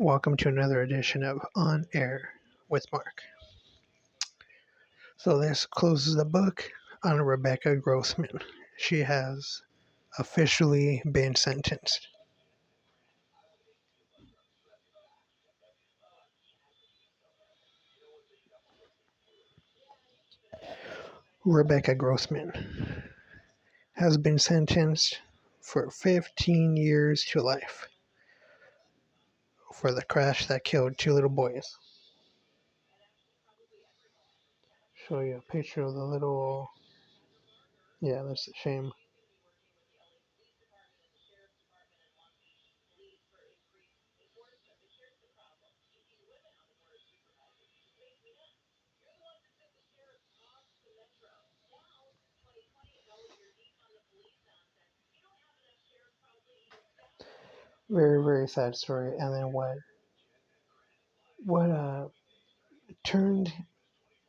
Welcome to another edition of On Air with Mark. So, this closes the book on Rebecca Grossman. She has officially been sentenced. Rebecca Grossman has been sentenced for 15 years to life for the crash that killed two little boys. Show you a picture of the little. Yeah, that's a shame. Very, very sad story. And then what turned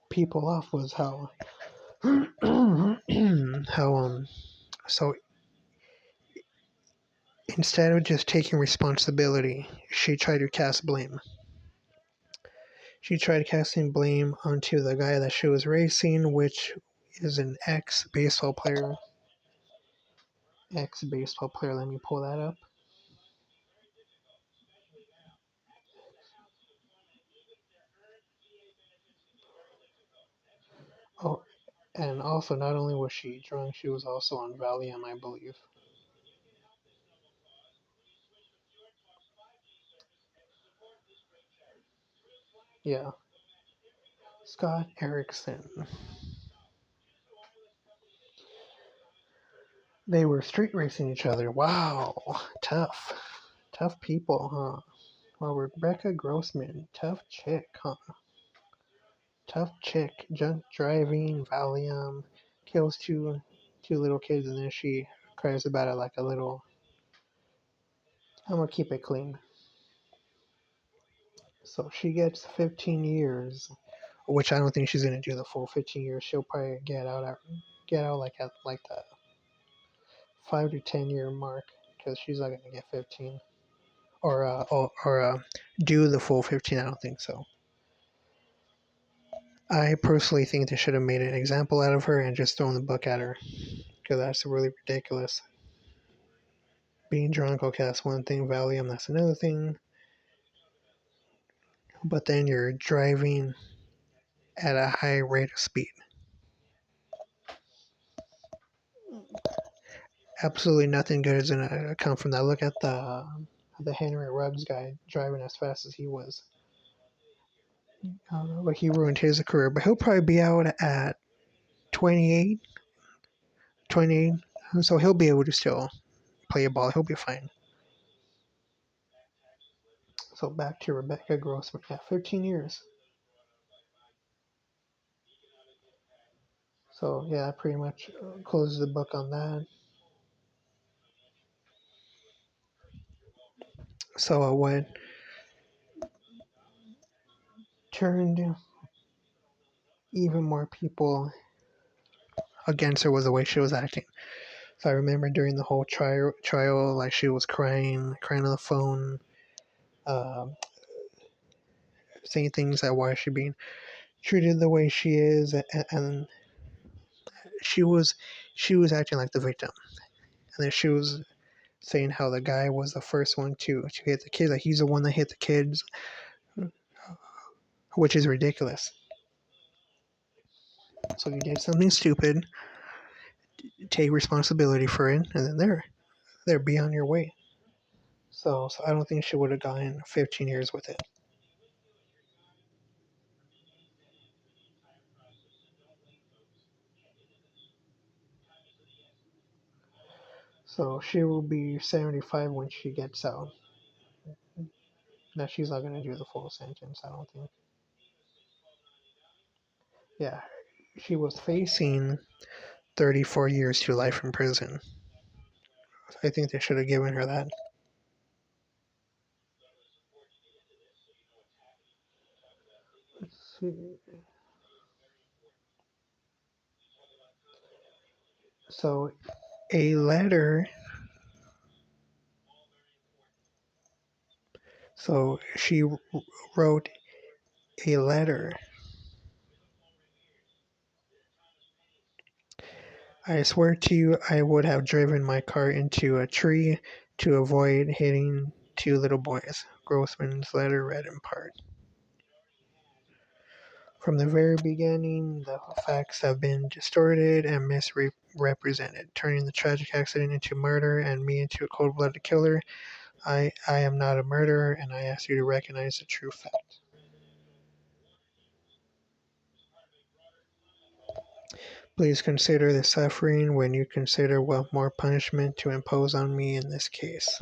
people off was how how so instead of just taking responsibility, she tried to cast blame. She tried casting blame onto the guy that she was racing, which is an ex baseball player. Ex baseball player, let me pull that up. Oh, and also, not only was she drunk, she was also on Valium, I believe. Yeah, Scott Erickson. They were street racing each other. Wow, tough. Tough people, huh? Well, Rebecca Grossman, tough chick, huh? Tough chick, drunk driving, Valium, kills two little kids, and then she cries about it like a little. I'm gonna keep it clean. So she gets 15 years, which I don't think she's gonna do the full 15 years. She'll probably get out like the 5 to 10 year mark because she's not gonna get 15 or do the full 15. I don't think so. I personally think they should have made an example out of her and just thrown the book at her because that's really ridiculous. Being drunk, okay, that's one thing. Valium, that's another thing. But then you're driving at a high rate of speed. Absolutely nothing good is going to come from that. Look at the Henry Ruggs guy driving as fast as he was. But he ruined his career. But he'll probably be out at 28, 28. So he'll be able to still play a ball. He'll be fine. So back to Rebecca Grossman. Yeah, 15 years. So yeah, that pretty much closes the book on that. So what turned even more people against her was the way she was acting. So I remember during the whole trial, like she was crying on the phone, uh, saying things like why is she being treated the way she is, and she was she was acting like the victim, and then she was saying how the guy was the first one to hit the kids, like he's the one that hit the kids, which is ridiculous. So you did something stupid, take responsibility for it, and then they're be on your way. So I don't think she would have gotten 15 years with it. So she will be 75 when she gets out. Now she's not gonna do the full sentence, I don't think. Yeah, she was facing 34 years to life in prison. I think they should have given her that. Let's see. So a letter. So she wrote a letter. I swear to you, I would have driven my car into a tree to avoid hitting two little boys. Grossman's letter read in part. From the very beginning, the facts have been distorted and misrepresented, turning the tragic accident into murder and me into a cold-blooded killer. I am not a murderer, and I ask you to recognize the true fact. Please consider the suffering when you consider what more punishment to impose on me in this case.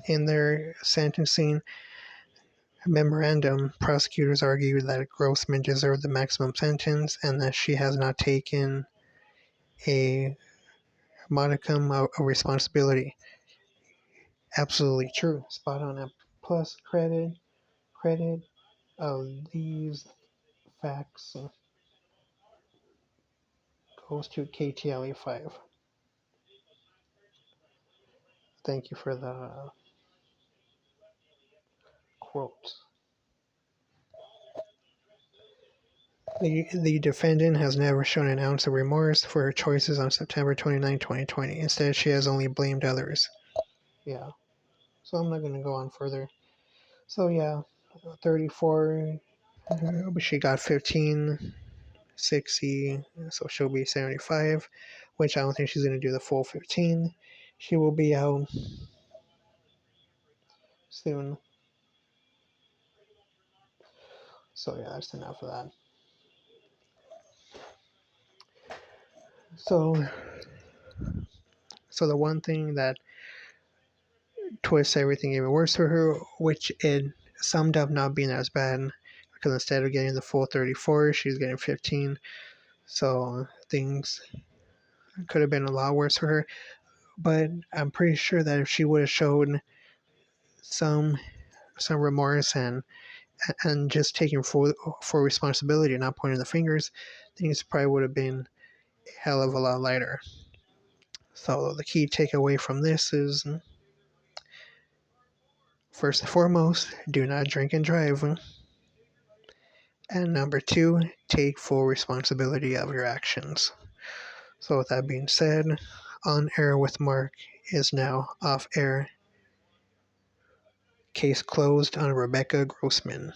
In their sentencing memorandum, prosecutors argued that Grossman deserved the maximum sentence and that she has not taken a modicum of responsibility. Absolutely true. Spot on. Plus credit of these facts goes to KTLE 5. Thank you for the quote. The defendant has never shown an ounce of remorse for her choices on September 29, 2020. Instead, she has only blamed others. Yeah. So I'm not going to go on further. So yeah, 34. She got 15, 60, so she'll be 75, which I don't think she's going to do the full 15. She will be out soon. So yeah, that's enough of that. So, so the one thing that twists everything even worse for her, which it summed up not being as bad, because instead of getting the full 34, she's getting 15. So things could have been a lot worse for her. But I'm pretty sure that if she would have shown some remorse and just taking full responsibility and not pointing the fingers, things probably would have been a hell of a lot lighter. So the key takeaway from this is, first and foremost, do not drink and drive. And number two, take full responsibility of your actions. So with that being said, On Air with Mark is now off air. Case closed on Rebecca Grossman.